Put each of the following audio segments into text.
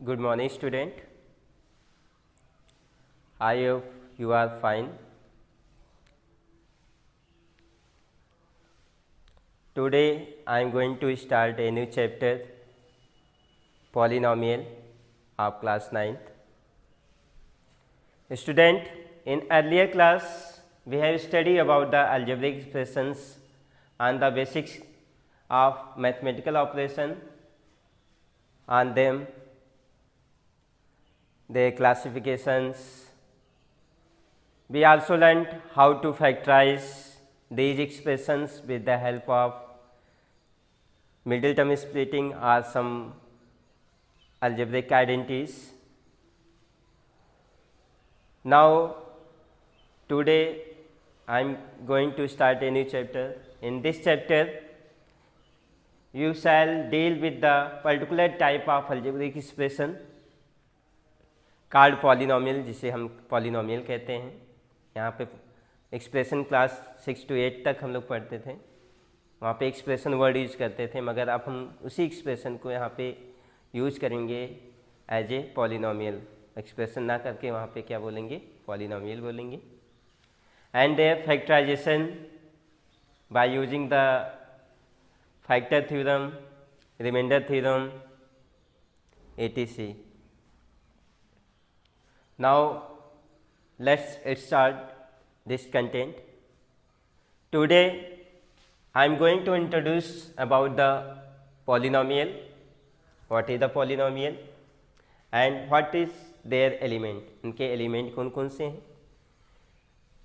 Good morning, student. I hope you are fine. Today I am going to start a new chapter, polynomial of class 9th. Student, in earlier class we have studied about the algebraic expressions and the basics of mathematical operation and them, their classifications. We also learned how to factorize these expressions with the help of middle term splitting or some algebraic identities. Now today I am going to start a new chapter. In this chapter you shall deal with the particular type of algebraic expression called polynomial, जिसे हम polynomial कहते हैं. यहाँ पे expression class 6 to 8 तक हम लोग पढ़ते थे, वहाँ पे एक्सप्रेशन वर्ड यूज करते थे, मगर अब हम उसी एक्सप्रेशन को यहाँ पे यूज करेंगे एज ए पॉलिनोमियल. एक्सप्रेशन ना करके वहाँ पे क्या बोलेंगे, पॉलिनोमियल बोलेंगे. And factorisation by using the factor theorem, remainder theorem, etc. Now let's start this content. Today I am going to introduce about the polynomial, what is the polynomial and what is their element, इनके element कौन कौन से हैं,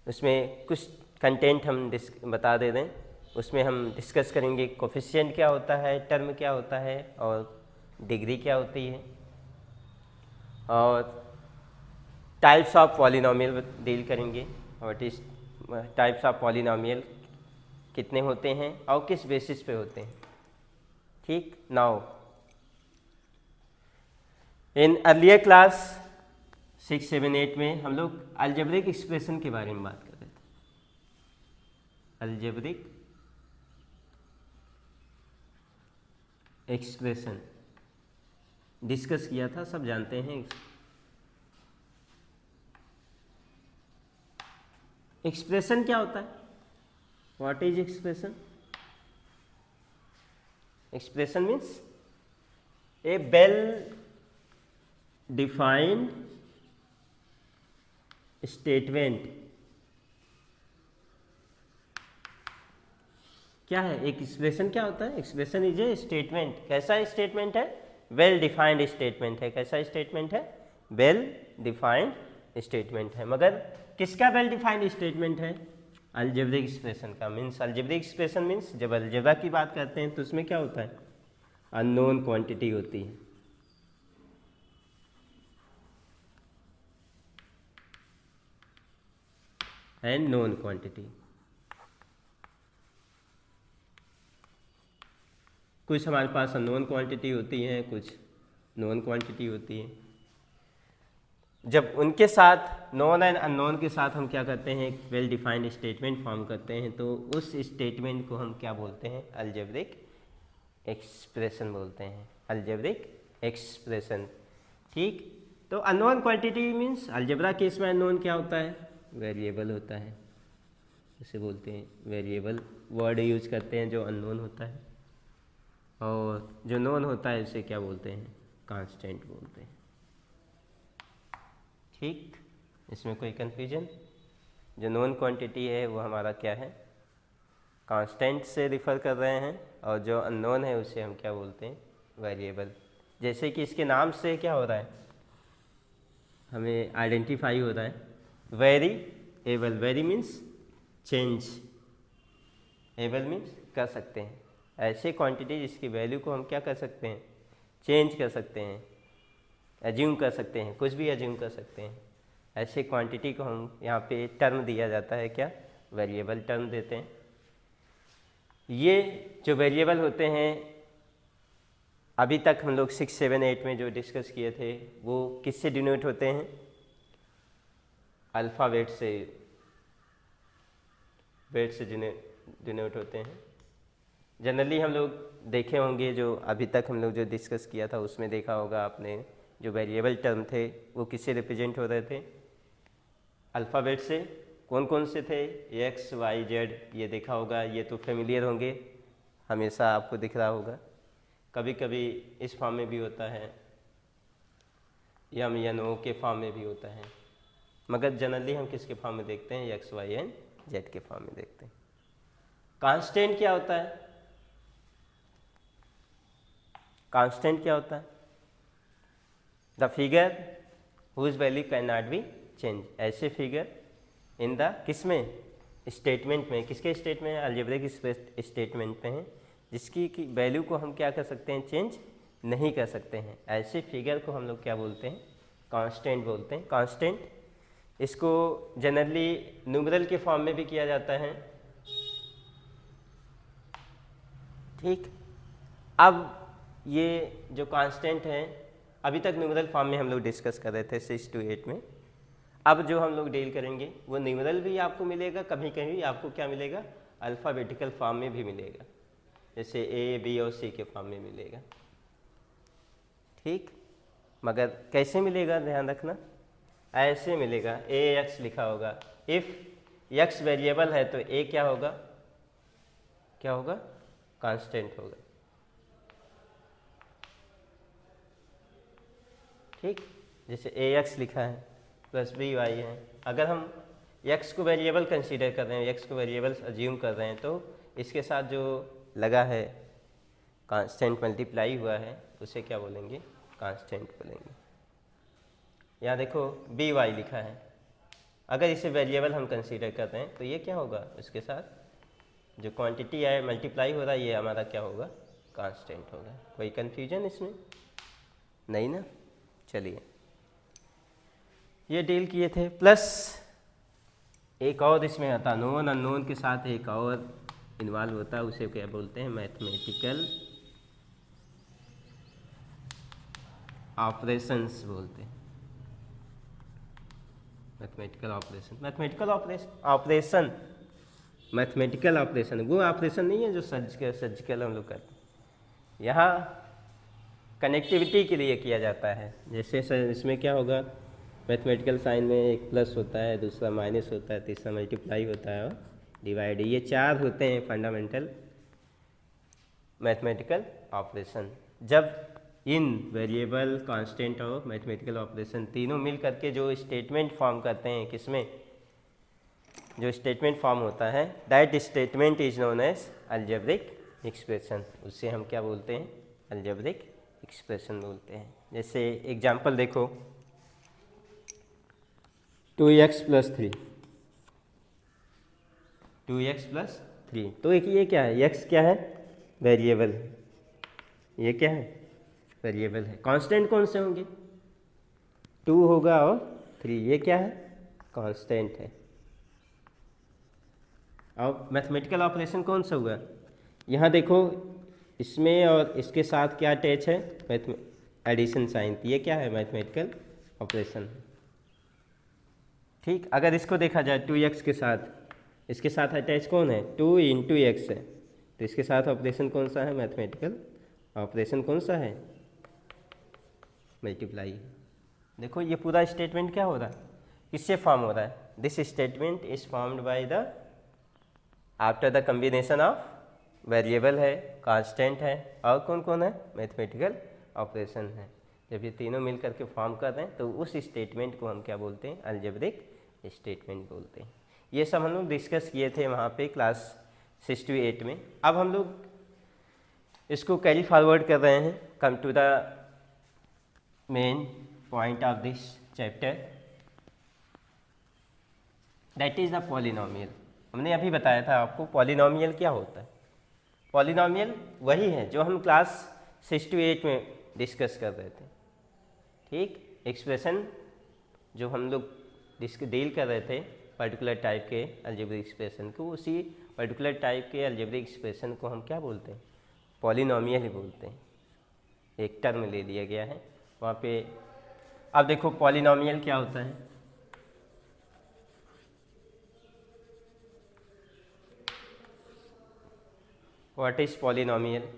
उसमें कुछ content हम बता दे दें. उसमें हम डिस्कस करेंगे कोफिशिएंट क्या होता है, टर्म क्या होता है और डिग्री क्या होती है, और टाइप्स ऑफ पॉलिनोमियल डील करेंगे. What is types of polynomial, कितने होते हैं और किस बेसिस पे होते हैं. ठीक. नाउ इन अर्लियर क्लास 6, 7, 8 में हम लोग अलजेब्रिक एक्सप्रेशन के बारे में बात कर रहे थे. अलजेब्रिक एक्सप्रेशन डिस्कस किया था, सब जानते हैं. एक्सप्रेशन क्या होता है, what is expression. Expression means A well defined statement. क्या है एक एक्सप्रेशन, क्या होता है. Expression is a statement. कैसा स्टेटमेंट है, वेल डिफाइंड स्टेटमेंट है. कैसा स्टेटमेंट है, वेल डिफाइंड स्टेटमेंट है. मगर किसका वेल डिफाइंड स्टेटमेंट है, अलजेब्रिक एक्सप्रेशन का. मीन्स अलजेब्रिक एक्सप्रेशन मीन्स जब अलजेब्रा की बात करते हैं तो उसमें क्या होता है, अननोन क्वांटिटी होती है. And known quantity. कुछ हमारे पास अननोन क्वांटिटी होती है, कुछ नोन क्वांटिटी होती है. जब उनके साथ नॉन एंड अननोन के साथ हम क्या करते हैं, एक वेल डिफाइंड स्टेटमेंट फॉर्म करते हैं, तो उस स्टेटमेंट को हम क्या बोलते हैं, अलजेब्रिक एक्सप्रेशन बोलते हैं. Algebraic expression. ठीक. तो unknown quantity means algebra case में अननोन क्या होता है, वेरिएबल होता है. इसे बोलते हैं वेरिएबल. वर्ड यूज करते हैं जो अननोन होता है, और जो नोन होता है उसे क्या बोलते हैं, कांस्टेंट बोलते हैं. ठीक. इसमें कोई कन्फ्यूजन. जो नोन क्वांटिटी है वो हमारा क्या है, कांस्टेंट से रिफ़र कर रहे हैं, और जो अननोन है उसे हम क्या बोलते हैं, वेरिएबल. जैसे कि इसके नाम से क्या हो रहा है, हमें आइडेंटिफाई हो रहा है. Variable, very means change, able means कर सकते हैं. ऐसे क्वांटिटी जिसकी वैल्यू को हम क्या कर सकते हैं, चेंज कर सकते हैं, एज्यूम कर सकते हैं, कुछ भी एज्यूम कर सकते हैं. ऐसे क्वांटिटी को हम यहाँ पे टर्म दिया जाता है, क्या, वेरिएबल टर्म देते हैं. ये जो वेरिएबल होते हैं अभी तक हम लोग 6, 7, 8 में जो डिस्कस किए थे वो किससे डिनोट होते हैं, अल्फ़ाबेट से, वेट से डिनोट होते हैं. जनरली हम लोग देखे होंगे, जो अभी तक हम लोग जो डिस्कस किया था उसमें देखा होगा आपने जो वेरिएबल टर्म थे वो किससे रिप्रेजेंट हो रहे थे? अल्फ़ाबेट से। कौन कौन से थे? एक्स वाई जेड, ये देखा होगा, ये तो फेमिलियर होंगे, हमेशा आपको दिख रहा होगा। कभी कभी इस फॉर्म में भी होता है, एम ओ के फॉर्म में भी होता है, मगर जनरली हम किसके फॉर्म में देखते हैं? एक्स वाई एंड जेड के फॉर्म में देखते हैं। कांस्टेंट क्या होता है? कांस्टेंट क्या होता है? The figure whose value can not be change. ऐसे फिगर इन द किस में? स्टेटमेंट में। किसके स्टेटमेंट में? अलजेब्रिक स्टेटमेंट में है, जिसकी वैल्यू को हम क्या कर सकते हैं? चेंज नहीं कर सकते हैं। ऐसे फिगर को हम लोग क्या बोलते हैं? कांस्टेंट बोलते हैं। कांस्टेंट, इसको जनरली न्यूमरल के फॉर्म में भी किया जाता है। ठीक, अब ये जो कांस्टेंट है, अभी तक न्यूमरल फॉर्म में हम लोग डिस्कस कर रहे थे 6 to 8 में। अब जो हम लोग डील करेंगे वो न्यूमरल भी आपको मिलेगा, कभी कभी आपको क्या मिलेगा? अल्फ़ाबेटिकल फॉर्म में भी मिलेगा, जैसे ए बी और सी के फॉर्म में मिलेगा। ठीक, मगर कैसे मिलेगा ध्यान रखना, ऐसे मिलेगा। ए एक्स लिखा होगा। इफ़ एक्स वेरिएबल है तो ए क्या होगा? क्या होगा? कांस्टेंट होगा। ठीक, जैसे ए एक्स लिखा है प्लस बी वाई है। अगर हम एक्स को वेरिएबल कंसीडर कर रहे हैं, एक्स को वेरिएबल अज्यूम कर रहे हैं, तो इसके साथ जो लगा है कांस्टेंट मल्टीप्लाई हुआ है उसे क्या बोलेंगे? कांस्टेंट बोलेंगे। यहाँ देखो बी वाई लिखा है, अगर इसे वेरिएबल हम कंसीडर कर रहे हैं तो ये क्या होगा? उसके साथ जो क्वांटिटी है मल्टीप्लाई हो रहा है, ये हमारा क्या होगा? कांस्टेंट होगा। कोई कन्फ्यूजन इसमें नहीं ना? चलिए, ये डील किए थे। प्लस एक और इसमें आता, नोन अननोन के साथ एक और इन्वॉल्व होता है, उसे क्या बोलते हैं? मैथमेटिकल ऑपरेशंस बोलते हैं। Mathematical operation, mathematical operation, mathematical operation वो ऑपरेशन नहीं है जो सर्जिकल हम लोग करते हैं। यहाँ कनेक्टिविटी के लिए किया जाता है। जैसे सर इसमें क्या होगा? मैथमेटिकल साइन में एक प्लस होता है, दूसरा माइनस होता है, तीसरा मल्टीप्लाई होता है और डिवाइड, ये 4 होते हैं फंडामेंटल मैथमेटिकल ऑपरेशन। जब इन वेरिएबल, कांस्टेंट और मैथमेटिकल ऑपरेशन तीनों मिल करके जो स्टेटमेंट फॉर्म करते हैं, किसमें? जो स्टेटमेंट फॉर्म होता है, that statement is known as algebraic expression. उससे हम क्या बोलते हैं? अलजेब्रिक एक्सप्रेशन बोलते हैं। जैसे एग्जाम्पल देखो, 2x + 3, 2x + 3, तो एक ये क्या है? x क्या है? वेरिएबल है। ये क्या है? वेरिएबल है। कांस्टेंट कौन से होंगे? 2 होगा और 3, ये क्या है? कांस्टेंट है। और मैथमेटिकल ऑपरेशन कौन सा हुआ? यहाँ देखो, इसमें और इसके साथ क्या अटैच है? एडिशन साइन, ये क्या है? Mathematical operation. ठीक, अगर इसको देखा जाए 2x के साथ, इसके साथ अटैच कौन है? 2 × x है, तो इसके साथ ऑपरेशन कौन सा है? मैथमेटिकल ऑपरेशन कौन सा है? मल्टीप्लाई। देखो ये पूरा स्टेटमेंट क्या हो रहा है? किससे फॉर्म हो रहा है? This statement is formed by the after the combination of variable है, कांस्टेंट है और कौन कौन है? मैथमेटिकल ऑपरेशन है। जब ये तीनों मिल करके फॉर्म कर रहे हैं तो उस स्टेटमेंट को हम क्या बोलते हैं? अलजेब्रिक स्टेटमेंट बोलते हैं। ये सब हम लोग डिस्कस किए थे वहाँ पे क्लास 6 to 8 में। अब हम लोग इसको कैरी फॉरवर्ड कर रहे हैं, come to the main point of this chapter, that is the polynomial. हमने अभी बताया था आपको पॉलिनोमियल क्या होता है। पॉलिनोमियल वही है जो हम क्लास 6 to 8 में डिस्कस कर रहे थे। ठीक, एक्सप्रेशन जो हम लोग डील कर रहे थे पर्टिकुलर टाइप के अलजेब्रिक एक्सप्रेशन को, उसी पर्टिकुलर टाइप के अलजेब्रिक एक्सप्रेशन को हम क्या बोलते हैं? पॉलिनोमियल ही बोलते हैं। एक टर्म ले लिया गया है वहाँ पे। अब देखो पॉलिनोमियल क्या होता है। What is polynomial?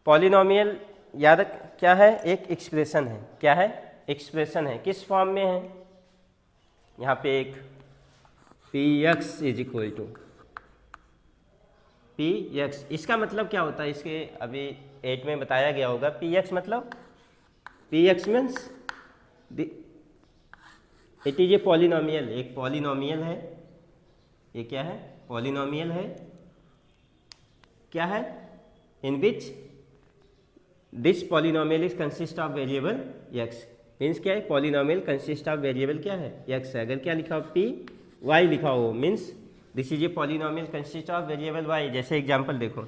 पॉलिनोमियल याद रख क्या है, एक एक्सप्रेशन है। क्या है? एक्सप्रेशन है। किस फॉर्म में है? यहाँ पे एक P x is equal to P X. इसका मतलब क्या होता है? इसके अभी 8 में बताया गया होगा। पी एक्स मतलब P X means it is a polynomial. एक पॉलिनोमियल है। ये क्या है? पॉलिनोमियल है। क्या है? In which this polynomial is consist of variable X. Means क्या है? पॉलिनोमियल कंसिस्ट ऑफ वेरिएबल क्या है? एक्स है। अगर क्या लिखा हो? पी वाई लिखा हो, means this is a polynomial consist of variable Y. जैसे एग्जांपल देखो,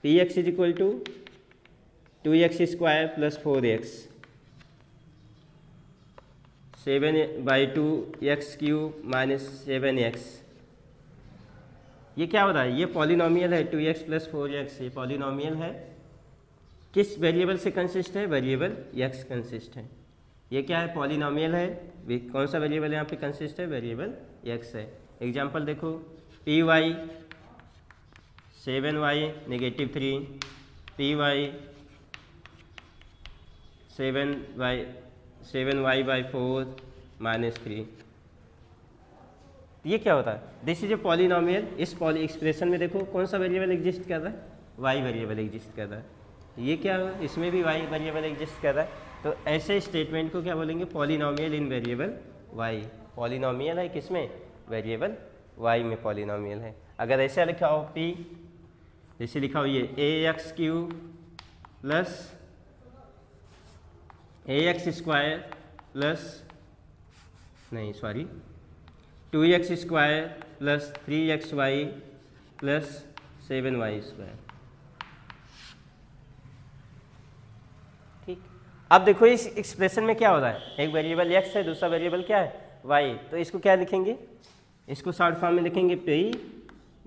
P x is equal to 2x square plus 4x 7/2 X cube minus 7x। ये क्या हो रहा है? ये पॉलिनोमियल है। 2x प्लस 4x ये पॉलिनोमियल है। किस वेरिएबल से कंसिस्ट है? वेरिएबल x कंसिस्ट है। ये क्या है? पॉलिनोमियल है। कौन सा वेरिएबल यहाँ पे कंसिस्ट है? वेरिएबल x है। एग्जांपल देखो, P Y 7y negative 3, P Y 7y/4 minus 3। ये क्या होता है? This is a polynomial. इस एक्सप्रेशन में देखो कौन सा वेरिएबल एग्जिस्ट कर रहा है? y वेरिएबल एग्जिस्ट कर रहा है। ये क्या है? इसमें भी y वेरिएबल एग्जिस्ट कर रहा है। तो ऐसे स्टेटमेंट को क्या बोलेंगे? पॉलिनोमियल इन वेरिएबल y। पॉलिनोमियल है किसमें? वेरिएबल y में पॉलिनोमियल है। अगर ऐसा लिखा हो p, जैसे लिखा हो ये ax cube plus ax square plus 2x square plus 3xy plus 7y square. ठीक। अब देखो इस एक्सप्रेशन में क्या हो रहा है? एक वेरिएबल x है, दूसरा वेरिएबल क्या है? y। तो इसको क्या लिखेंगे? इसको शॉर्ट फॉर्म में लिखेंगे p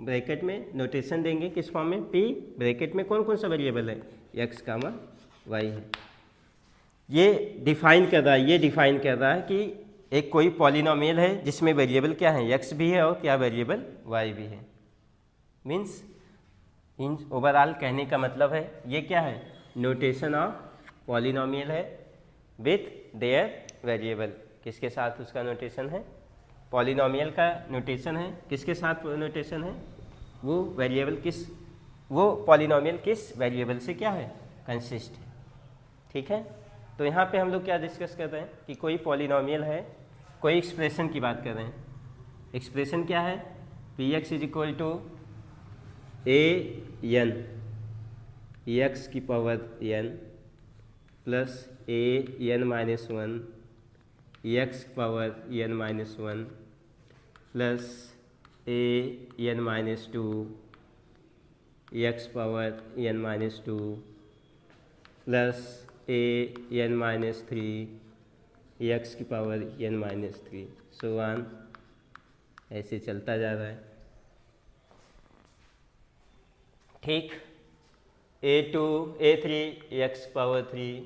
ब्रैकेट में नोटेशन देंगे। किस फॉर्म में? p ब्रैकेट में कौन कौन सा वेरिएबल है? x, y है। ये डिफाइन कर रहा है, ये डिफाइन कर रहा है कि एक कोई पॉलिनोमियल है जिसमें वेरिएबल क्या है? x भी है और क्या वेरिएबल y भी है। मीन्स इन ओवरऑल कहने का मतलब है ये क्या है? नोटेशन ऑफ पॉलिनोमियल है विथ देयर वेरिएबल। किसके साथ उसका नोटेशन है? पॉलिनोमियल का नोटेशन है। किसके साथ नोटेशन है? वो वेरिएबल किस, वो पॉलिनोमियल किस वेरिएबल से क्या है? कंसिस्ट है। ठीक है। तो यहाँ पे हम लोग क्या डिस्कस कर रहे हैं कि कोई पॉलिनोमियल है, कोई एक्सप्रेशन की बात कर रहे हैं। एक्सप्रेशन क्या है? P x is equal to a n x की power n plus a n minus 1 x power n minus 1 plus a n minus 2 x power n minus 2 plus a n minus 3 x की power n minus 3 so on. ऐसे चलता जा रहा है। ठीक। a3 x power 3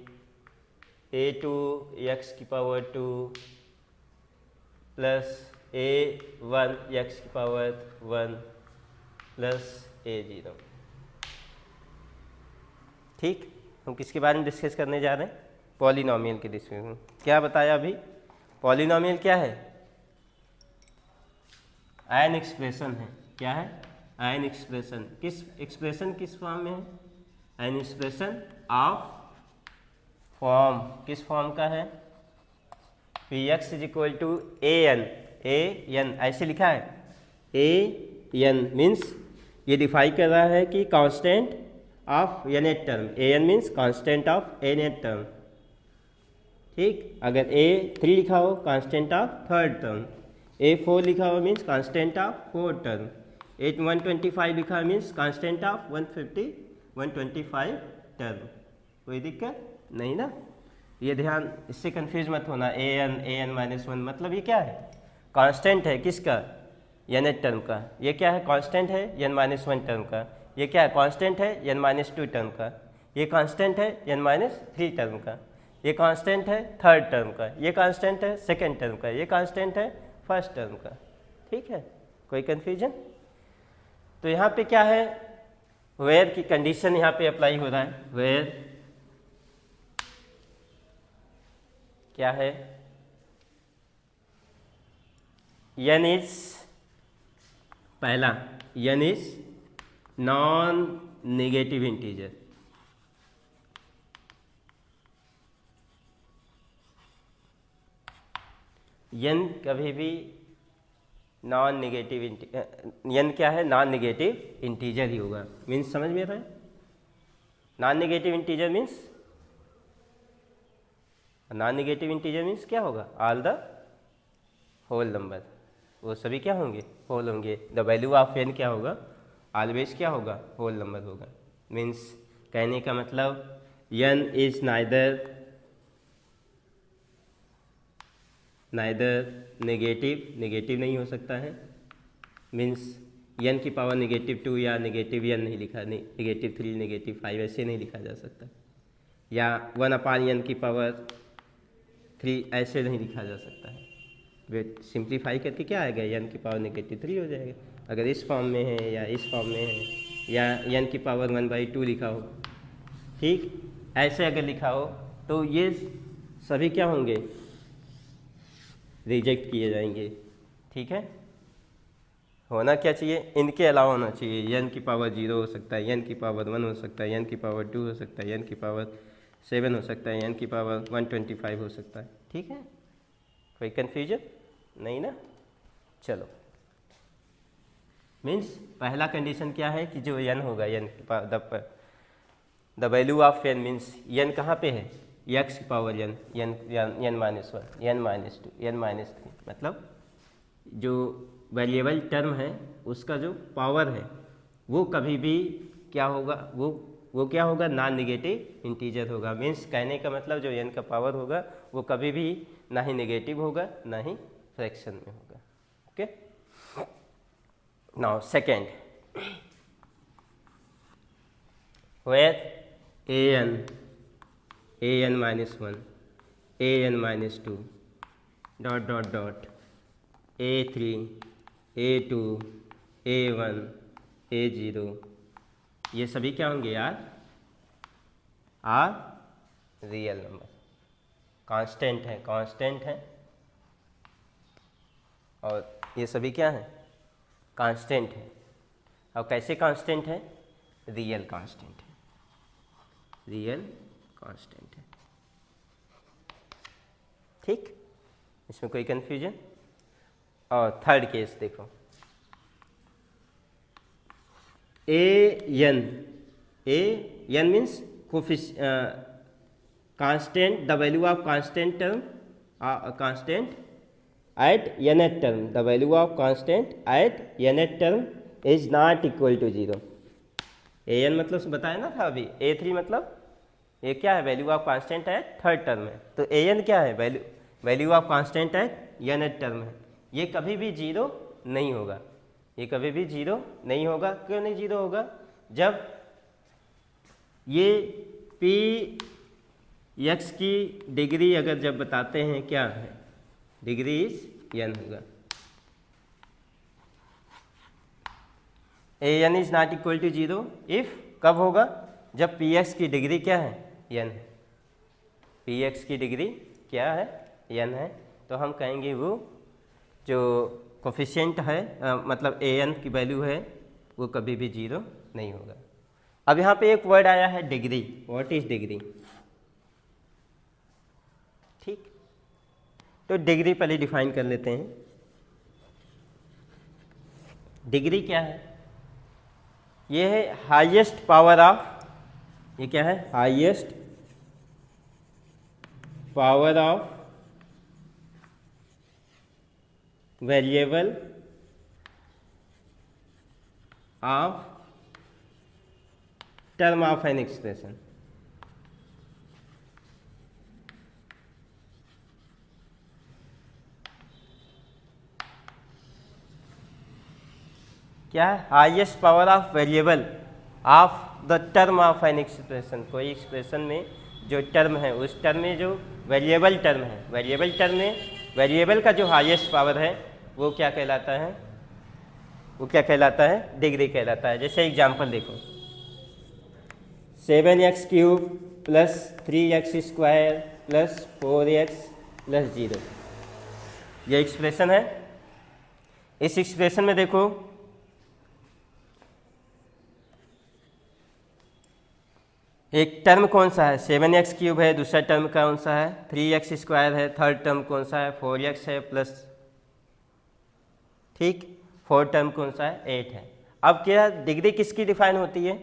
a2 x की power 2 plus a1 x की power 1 plus a0। ठीक। हम किसके बारे में डिस्कस करने जा रहे हैं? पॉलिनोमियल के डिस्कशन। क्या बताया अभी? पॉलिनोमियल क्या है? एन एक्सप्रेशन है। क्या है? An expression. किस फॉर्म में है? An expression of form. किस फॉर्म का है? P x is equal to a n ऐसे लिखा है। a n मीन्स ये डिफाइन कर रहा है कि constant of nth term. an means constant of nth term. ठीक। अगर a3 लिखा हो constant of third term, a4 लिखा हो means constant of fourth term, 125 लिखा मीन्स कांस्टेंट ऑफ 125 टर्म। कोई दिक्कत नहीं ना? ये ध्यान, इससे कंफ्यूज मत होना। an माइनस 1 मतलब ये क्या है? कांस्टेंट है। किसका? nth टर्म का। ये क्या है? कांस्टेंट है n माइनस 1 टर्म का। ये क्या है? कांस्टेंट है n माइनस 2 टर्म का। ये कांस्टेंट है n माइनस 3 टर्म का। ये कांस्टेंट है थर्ड टर्म का। ये कांस्टेंट है सेकंड टर्म का। ये कांस्टेंट है फर्स्ट टर्म का। ठीक है। कोई कन्फ्यूजन? तो यहाँ पे क्या है? वेयर की कंडीशन यहाँ पे अप्लाई हो रहा है। वेयर क्या है, n इज पहला n is non negative integer. n कभी भी नॉन नेगेटिव n क्या है, नॉन नेगेटिव इंटीजर ही होगा। मीन्स समझ में आ रहा है, non negative integer means, non negative integer means क्या होगा, ऑल द होल नंबर, वो सभी क्या होंगे, होल होंगे। द वैल्यू ऑफ n क्या होगा, ऑलवेज क्या होगा, होल नंबर होगा। मीन्स कहने का मतलब n इज नाइदर नेगेटिव नहीं हो सकता है। मीन्स n की पावर -2 या -n नहीं लिखा, -3 -5 ऐसे नहीं लिखा जा सकता, या 1/n की पावर 3 ऐसे नहीं लिखा जा सकता है। वे सिंप्लीफाई करके क्या आएगा, n की पावर -3 हो जाएगा, अगर इस फॉर्म में है या इस फॉर्म में है, या n की पावर 1/2 लिखा हो, ठीक, ऐसे अगर लिखा हो तो ये सभी क्या होंगे, रिजेक्ट किए जाएंगे। ठीक है, होना क्या चाहिए, इनके अलावा होना चाहिए, n की पावर 0 हो सकता है, n की पावर 1 हो सकता है, n की पावर 2 हो सकता है, n की पावर 7 हो सकता है, n की पावर 125 हो सकता है। ठीक है, कोई कन्फ्यूजन नहीं ना। चलो, मीन्स पहला कंडीशन क्या है कि जो n होगा, n the value of n means n कहाँ पे है, x की power n, n -1, n -2, n -3, मतलब जो वेरिएबल टर्म है उसका जो पावर है वो कभी भी क्या होगा, वो क्या होगा, नॉन नेगेटिव इंटीजर होगा। मीन्स कहने का मतलब जो n का पावर होगा वो कभी भी ना ही नेगेटिव होगा ना ही फ्रैक्शन में होगा। Okay, now second, where an -1 an -2 ... a3 a2 a1 a0 ये सभी क्या होंगे यार, आर रियल नंबर, कांस्टेंट है, और ये सभी क्या है, कांस्टेंट है। और कैसे कांस्टेंट है, रियल कांस्टेंट है। ठीक, इसमें कोई कंफ्यूजन। और थर्ड केस देखो, an means constant, the value of constant term, constant at nth term, the value of constant at nth term is not equal to 0। an मतलब बताया ना था अभी, a3 मतलब ये क्या है, value of constant eight third term है, तो an क्या है, value of constant at nth term है। ये कभी भी 0 नहीं होगा, ये कभी भी 0 नहीं होगा। क्यों नहीं 0 होगा, जब ये p x की डिग्री अगर जब बताते हैं क्या है, डिग्री इज n होगा। an is not equal to 0 if, कब होगा, जब px की डिग्री क्या है, n है, px की डिग्री क्या है, n है, तो हम कहेंगे वो जो कोफिशिएंट है, मतलब an की वैल्यू है, वो कभी भी 0 नहीं होगा। अब यहाँ पे एक वर्ड आया है डिग्री, व्हाट इज डिग्री। ठीक, तो डिग्री पहले डिफाइन कर लेते हैं। डिग्री क्या है, ये है हाईएस्ट पावर ऑफ, ये क्या है, highest power of variable of term of an expression. क्या है, highest power of variable of the term of an expression. कोई एक्सप्रेशन में जो टर्म है, उस टर्म में जो वेरिएबल टर्म है, वेरिएबल टर्म में वेरिएबल का जो हाईएस्ट पावर है वो क्या कहलाता है, वो क्या कहलाता है, डिग्री कहलाता है। जैसे एग्जांपल देखो, 7x³ + 3x² + 4x प्लस 0, ये एक्सप्रेशन है। इस एक्सप्रेशन में देखो एक टर्म कौन सा है, 7x³ है, दूसरा टर्म कौन सा है 3x² है, थर्ड टर्म कौन सा है 4x है प्लस, ठीक, फोर्थ टर्म कौन सा है 8 है। अब क्या डिग्री किसकी डिफाइन होती है,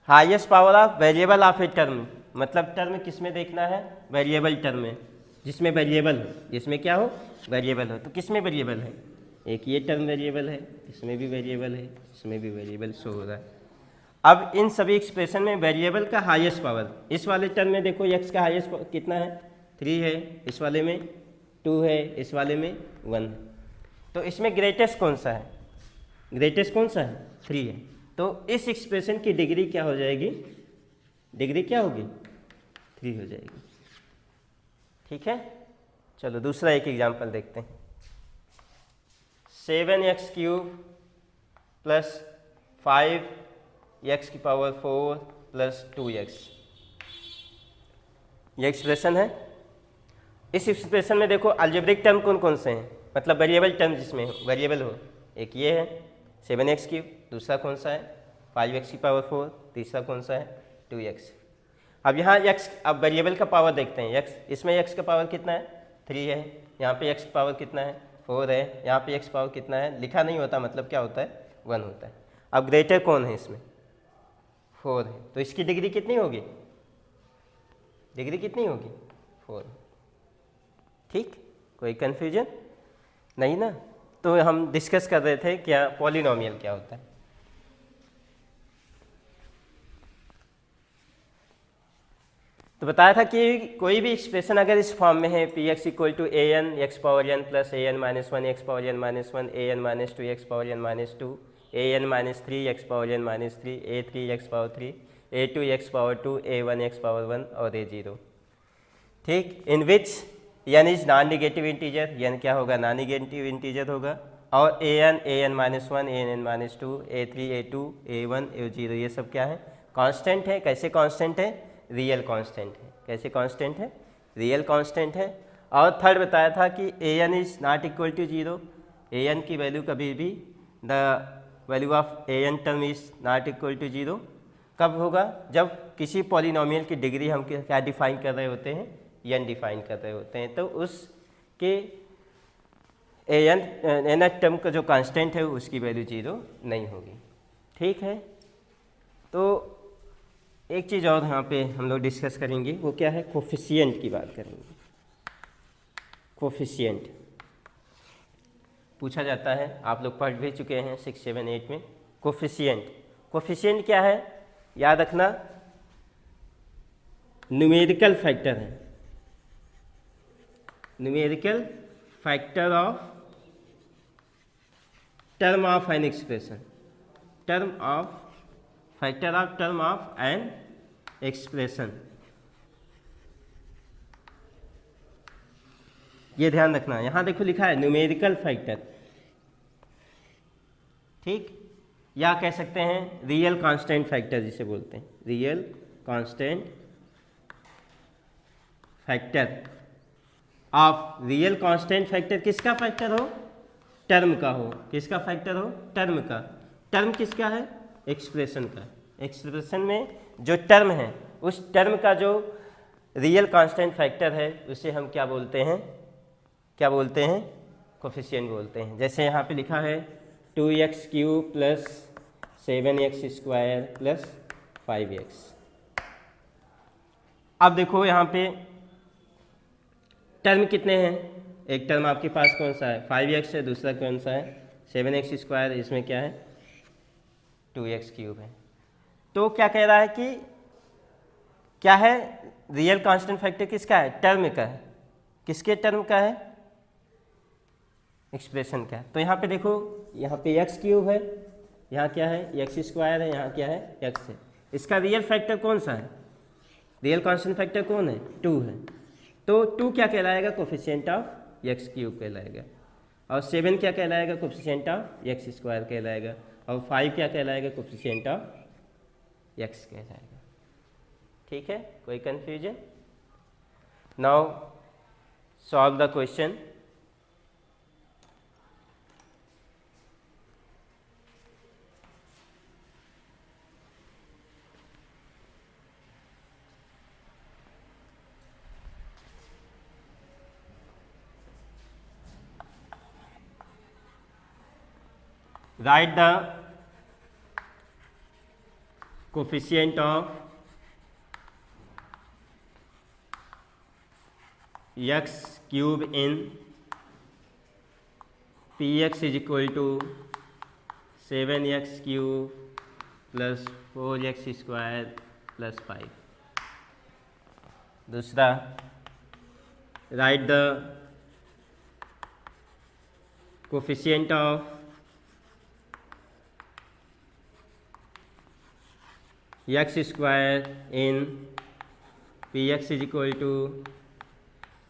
highest power of variable of a term, मतलब टर्म किस में देखना है, वेरिएबल टर्म में, जिसमें वेरिएबल हो, जिसमें क्या हो, वेरिएबल हो। तो किस में वेरिएबल है, एक ये टर्म वेरिएबल है, इसमें भी वेरिएबल है, इसमें भी वेरिएबल शो हो रहा है। अब इन सभी एक्सप्रेशन में वेरिएबल का हाईएस्ट पावर, इस वाले टर्म में देखो x का हाईएस्ट पावर कितना है 3 है, इस वाले में 2 है, इस वाले में 1 है। तो इसमें ग्रेटेस्ट कौन सा है, ग्रेटेस्ट कौन सा है 3 है। तो इस एक्सप्रेशन की डिग्री क्या हो जाएगी, डिग्री क्या होगी 3 हो जाएगी, ठीक है। चलो दूसरा एक एग्जांपल देखते हैं। 7x³ plus 5x⁴ plus 2x, ये एक्सप्रेशन है। इस एक्सप्रेशन में देखो अलजेब्रिक टर्म कौन कौन से हैं, मतलब वेरिएबल टर्म जिसमें वेरिएबल हो, एक ये है 7x³, दूसरा कौन सा है 5x⁴, तीसरा कौन सा है 2x। अब यहाँ x, अब वेरिएबल का पावर देखते हैं, x, इसमें x का पावर कितना है 3 है, यहाँ पे x का पावर कितना है 4 है, यहाँ पे x पावर कितना है लिखा नहीं होता, मतलब क्या होता है 1 होता है। अब ग्रेटर कौन है इसमें 4 है, तो इसकी डिग्री कितनी होगी, डिग्री कितनी होगी 4, ठीक, कोई कन्फ्यूजन नहीं ना। तो हम डिस्कस कर रहे थे क्या पॉलिनोमियल क्या होता है। तो बताया था कि कोई भी एक्सप्रेशन अगर इस फॉर्म में है px = an x⁴n plus an - 1 x⁴n - 1 an - 2 x⁴n - 2 an - 3 x⁴n - 3 a3 x⁴3 a2 x⁴2 a1 x⁴1 और a0, ठीक, इन विच n is non negative integer, n क्या होगा नॉन निगेटिव इंटीजर होगा, और an - 1 an - 2 a3 a2 a1 a0 ये सब क्या है कांस्टेंट है। कैसे कांस्टेंट है, रियल कांस्टेंट है। कैसे कांस्टेंट है, रियल कांस्टेंट है। और थर्ड बताया था कि an is not equal to 0, an की वैल्यू कभी भी, the value of an term is not equal to 0 कब होगा, जब किसी पॉलिनोमियल की डिग्री हम क्या डिफाइन कर रहे होते हैं, n डिफाइन कर रहे होते हैं, तो उसके an टर्म का जो कांस्टेंट है उसकी वैल्यू 0 नहीं होगी, ठीक है। तो एक चीज़ और यहाँ पे हम लोग डिस्कस करेंगे, वो क्या है, कोफिशिएंट की बात करेंगे। कोफिशिएंट पूछा जाता है, आप लोग पढ़ भी चुके हैं 6, 7, 8 में। कोफिशिएंट, कोफिशिएंट क्या है याद रखना, न्यूमेरिकल फैक्टर है, numerical factor of term of an expression, term of factor of term of an expression, ये ध्यान रखना। यहां देखो लिखा है न्यूमेरिकल फैक्टर, ठीक, या कह सकते हैं रियल कांस्टेंट फैक्टर जिसे बोलते हैं, real constant factor of, real constant factor किसका फैक्टर हो, टर्म का हो, किसका फैक्टर हो, टर्म का। टर्म किसका है, एक्सप्रेशन का। एक्सप्रेशन में जो टर्म है उस टर्म का जो रियल कांस्टेंट फैक्टर है उसे हम क्या बोलते हैं, क्या बोलते हैं, कोफिशिएंट बोलते हैं। जैसे यहाँ पे लिखा है 2x³ plus 7x² plus 5x। अब देखो यहाँ पे टर्म कितने हैं, एक टर्म आपके पास कौन सा है 5x है, दूसरा कौन सा है 7x², इसमें क्या है 2x³ है। तो क्या कह रहा है कि क्या है, रियल कांस्टेंट फैक्टर किसका है, टर्म का है, किसके टर्म का है, एक्सप्रेशन का है। तो यहाँ पे देखो, यहाँ पे x³ है, यहाँ क्या है x² है, यहाँ क्या है x है। इसका रियल फैक्टर कौन सा है, रियल कांस्टेंट फैक्टर कौन है 2 है। तो 2 क्या कहलाएगा, कोफिशिएंट ऑफ x³ कहलाएगा, और 7 क्या कहलाएगा, कोफिशिएंट ऑफ x² कहलाएगा, और 5 क्या कहलाएगा, कोफिशिएंट ऑफ x कहलाएगा, ठीक है, कोई confusion. Now solve the question. Write the coefficient of x cube in px is equal to 7x cube plus 4x square plus 5. दूसरा, write the coefficient of x square in px is equal to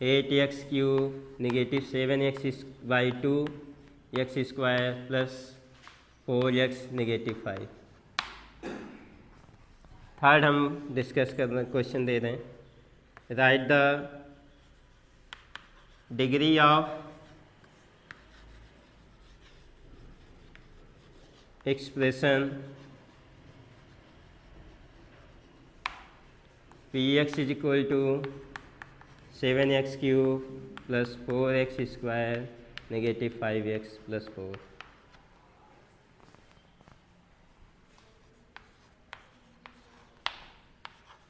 8x cube negative 7x by 2 x square plus 4x negative 5. Third हम discuss करना question दे रहे हैं. Right the degree of expression px is equal to 7x cube plus 4x square negative 5x plus 4.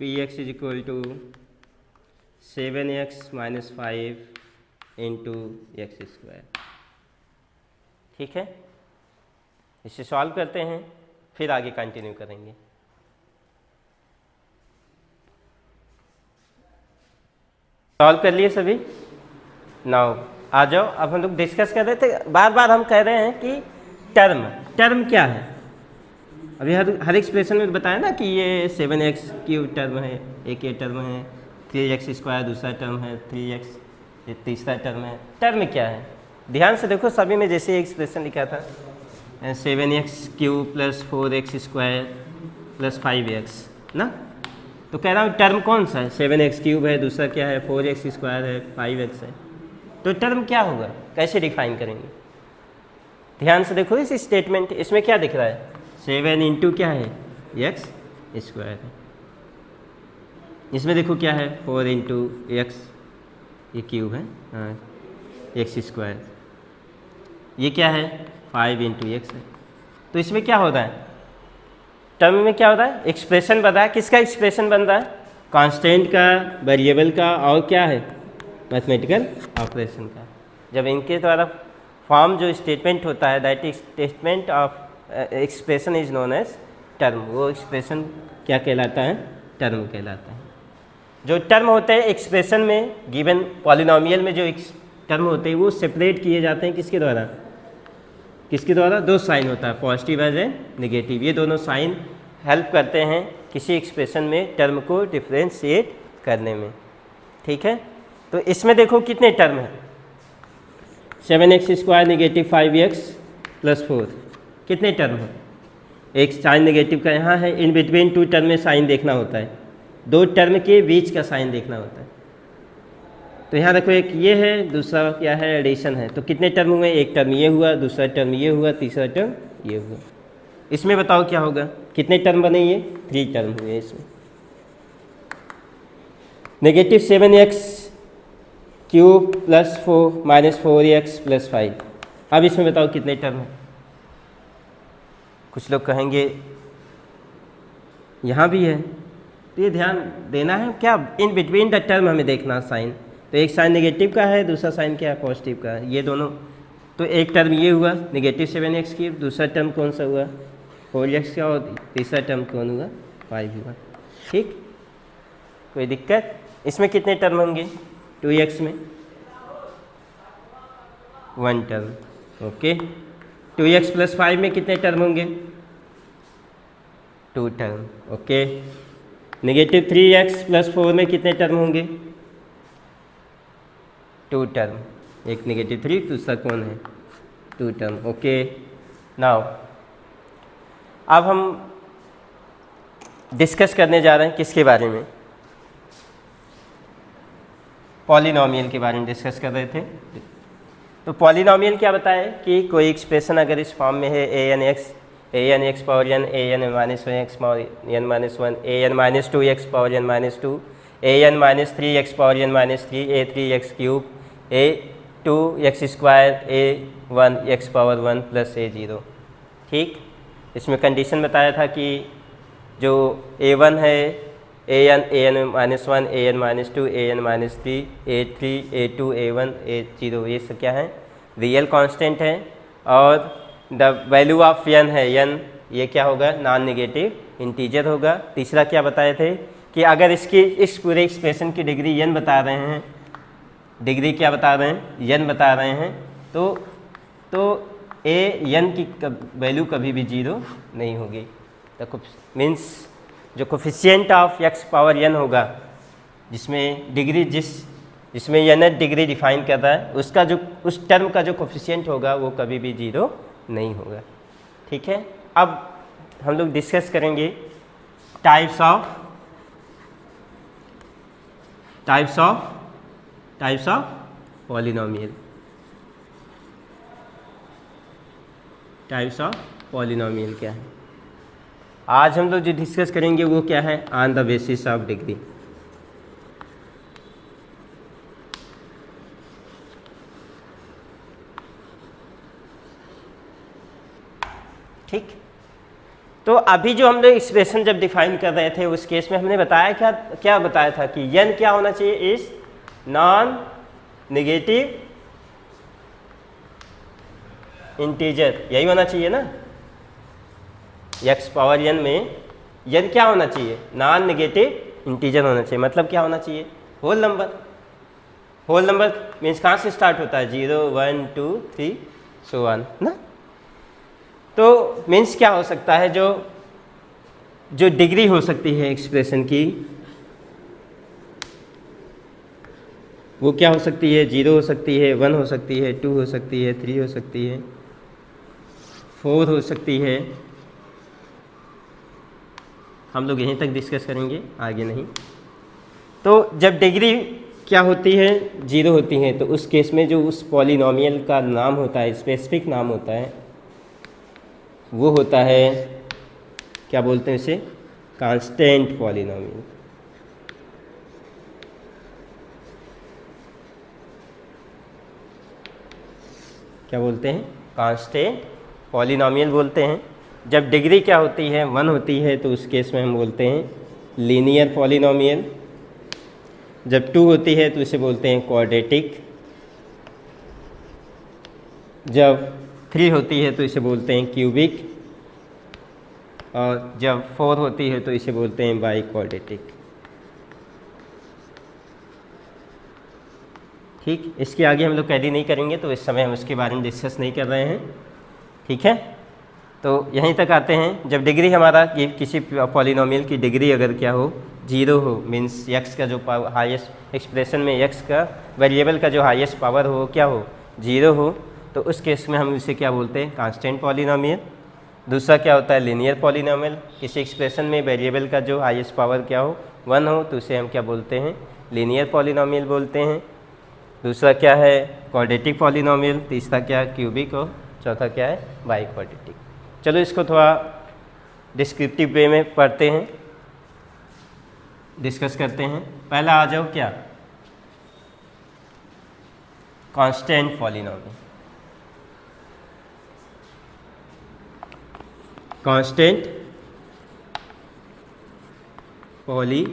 px is equal to 7x minus 5 into x square. ठीक है, इसे solve करते हैं, फिर आगे कंटिन्यू करेंगे. सॉल्व कर लिए सभी? नाउ आ जाओ. अब हम लोग डिस्कस कर रहे थे, बार बार हम कह रहे हैं कि टर्म क्या है. अभी हर एक्सप्रेशन में बताया ना कि ये 7x क्यूब टर्म है, एक ये टर्म है, 3x स्क्वायर दूसरा टर्म है, 3x ये तीसरा टर्म है. टर्म क्या है? ध्यान से देखो, सभी में जैसे एक्सप्रेशन लिखा था 7x cube plus 4x square plus 5x ना. तो कह रहा हूँ टर्म कौन सा है? 7x क्यूब है, दूसरा क्या है 4x स्क्वायर है, 5x है. तो टर्म क्या होगा, कैसे डिफाइन करेंगे? ध्यान से देखो इस स्टेटमेंट, इसमें क्या दिख रहा है? 7 इंटू क्या है? x स्क्वायर है. इसमें देखो क्या है? 4 इंटू एक्स, ये क्यूब है, हाँ, x स्क्वायर. ये क्या है? 5 इंटू एक्स है. तो इसमें क्या हो रहा है? टर्म में क्या हो रहा है? एक्सप्रेशन बन रहा है. किसका एक्सप्रेशन बन रहा है? कांस्टेंट का, वेरिएबल का, और क्या है? मैथमेटिकल ऑपरेशन का. जब इनके द्वारा फॉर्म जो स्टेटमेंट होता है, that statement of expression is known as term. वो एक्सप्रेशन क्या कहलाता है? टर्म कहलाता है. जो टर्म होते हैं एक्सप्रेशन में, गिवन पॉलिनोमियल में जो टर्म होते हैं वो सेपरेट किए जाते हैं किसके द्वारा? किसके द्वारा? दो साइन होता है, पॉजिटिव एंड नेगेटिव. ये दोनों साइन हेल्प करते हैं किसी एक्सप्रेशन में टर्म को डिफ्रेंशिएट करने में. ठीक है, तो इसमें देखो कितने टर्म हैं? 7x square negative 5x plus 4. कितने टर्म हैं? एक साइन नेगेटिव का यहाँ है. इन बिटवीन टू टर्म में साइन देखना होता है, दो टर्म के बीच का साइन देखना होता है. तो यहाँ देखो, एक ये है, दूसरा क्या है? एडिशन है. तो कितने टर्म हुए? एक टर्म ये हुआ, दूसरा टर्म ये हुआ, तीसरा टर्म ये हुआ. इसमें बताओ क्या होगा? कितने टर्म बने? ये 3 टर्म हुए इसमें. Negative 7x cube plus 4 minus 4x plus 5. अब इसमें बताओ कितने टर्म है? कुछ लोग कहेंगे यहाँ भी है. तो ये ध्यान देना है क्या? इन बिटवीन द टर्म हमें देखना साइन. तो एक साइन नेगेटिव का है, दूसरा साइन क्या है? पॉजिटिव का है. ये दोनों, तो एक टर्म ये हुआ नेगेटिव 7x क्यूब, दूसरा टर्म कौन सा हुआ? 4x का, और तीसरा टर्म कौन हुआ? 5 हुआ. ठीक, कोई दिक्कत? इसमें कितने टर्म होंगे? 2x में 1 टर्म. ओके. 2x प्लस 5 में कितने टर्म होंगे? 2 term. Okay. Negative 3x plus 4 में कितने टर्म होंगे? 2 टर्म. एक नेगेटिव 3, दूसरा कौन है? 2 टर्म. ओके. नाउ अब हम डिस्कस करने जा रहे हैं किसके बारे में? पॉलिनॉमियल के बारे में डिस्कस कर रहे थे। तो पॉलिनॉमियल क्या बताए कि कोई एक्सप्रेशन अगर इस फॉर्म में है an x power n an minus x power n minus 1 an minus 2x power n minus 2 an minus 3x power n minus 3 a 3x cube a 2x square a 1x power 1 plus a 0। ठीक, इसमें condition बताया था कि जो a1 है an minus 1 an minus 2 an minus 3 a3 a2 a1 a0 ये सब क्या है, रियल कांस्टेंट है। और द वैल्यू ऑफ n है n, ये क्या होगा, नॉन नेगेटिव इंटीजर होगा। तीसरा क्या बताए थे कि अगर इस पूरे एक्सप्रेशन की डिग्री n बता रहे हैं, डिग्री क्या बता रहे हैं, n बता रहे हैं, तो n की वैल्यू कभी भी 0 नहीं होगी। तो मीन्स जो coefficient of x power n होगा, जिसमें डिग्री जिसमें n डिग्री डिफाइन कर रहा है, उसका जो उस टर्म का जो कोफिशिएंट होगा वो कभी भी 0 नहीं होगा। ठीक है, अब हम लोग डिस्कस करेंगे types of polynomial. Types of polynomial क्या है, आज हम लोग जो डिस्कस करेंगे वो क्या है, on the basis of degree. ठीक, तो अभी जो हम लोग एक्सप्रेशन जब डिफाइन कर रहे थे उस केस में हमने बताया क्या बताया था कि n क्या होना चाहिए, इज नॉन नेगेटिव इंटीजर, यही होना चाहिए ना। x पावर n में n क्या होना चाहिए, नॉन नेगेटिव इंटीजर होना चाहिए। मतलब क्या होना चाहिए, whole number. Whole number means कहाँ से स्टार्ट होता है, 0 1 2 3 सो ऑन ना। तो मीन्स क्या हो सकता है, जो डिग्री हो सकती है एक्सप्रेशन की वो क्या हो सकती है, 0 हो सकती है, 1 हो सकती है, 2 हो सकती है, 3 हो सकती है, 4 हो सकती है। हम लोग यहीं तक डिस्कस करेंगे, आगे नहीं। तो जब डिग्री क्या होती है, 0 होती है, तो उस केस में जो उस पॉलिनॉमियल का नाम होता है, स्पेसिफिक नाम होता है, वो होता है, क्या बोलते हैं उसे, कांस्टेंट पॉलिनॉमियल। क्या बोलते हैं, कांस्टेंट पॉलिनॉमियल बोलते हैं। जब डिग्री क्या होती है, 1 होती है, तो उस केस में हम बोलते हैं लीनियर पॉलिनॉमियल। जब 2 होती है तो इसे बोलते हैं क्वाड्रेटिक। जब 3 होती है तो इसे बोलते हैं क्यूबिक, और जब 4 होती है तो इसे बोलते हैं बाई क्वाड्रेटिक। ठीक, इसके आगे हम लोग कैरी नहीं करेंगे, तो इस समय हम उसके बारे में डिस्कस नहीं कर रहे हैं। ठीक है, तो यहीं तक आते हैं। जब डिग्री हमारा किसी पॉलिनॉमियल की डिग्री अगर क्या हो, 0 हो, मीन्स x का जो हाईएस्ट एक्सप्रेशन में x का वेरिएबल का जो हाईएस्ट पावर हो क्या हो, 0 हो, तो उस केस में हम इसे क्या बोलते हैं, कांस्टेंट पॉलिनॉमियल। दूसरा क्या होता है, लीनियर पॉलिनॉमियल। किसी एक्सप्रेशन में वेरिएबल का जो हाईएस्ट पावर क्या हो, 1 हो, तो उसे हम क्या बोलते हैं, लीनियर पॉलिनॉमियल बोलते हैं। दूसरा क्या है, क्वाड्रेटिक पॉलिनॉमियल। तीसरा क्या, क्यूबिक। और चौथा क्या है, बाई क्वाड्रेटिक। चलो इसको थोड़ा डिस्क्रिप्टिव वे में पढ़ते हैं, डिस्कस करते हैं। पहला आ जाओ क्या, constant polynomial. Constant polynomial.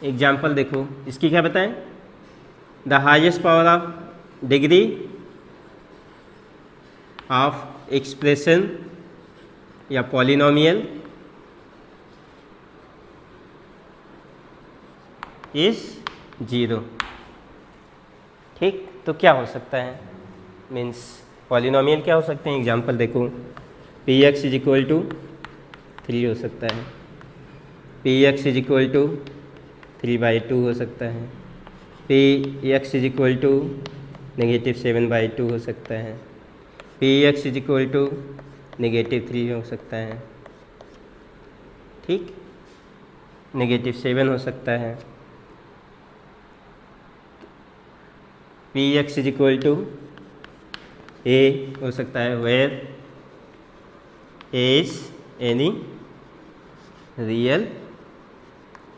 Example देखो, इसकी क्या बताएं, the highest power of degree of expression या पॉलिनॉमियल इज 0। ठीक, तो क्या हो सकता है, मीन्स पॉलिनॉमियल क्या हो सकते हैं। एग्जाम्पल देखो, P x is equal to 3 हो सकता है, P x is equal to 3/2 हो सकता है, P x is equal to -7/2 हो सकता है, P x is equal to -3 हो सकता है। ठीक, -7 हो सकता है। P x is equal to A हो सकता है, where A is any real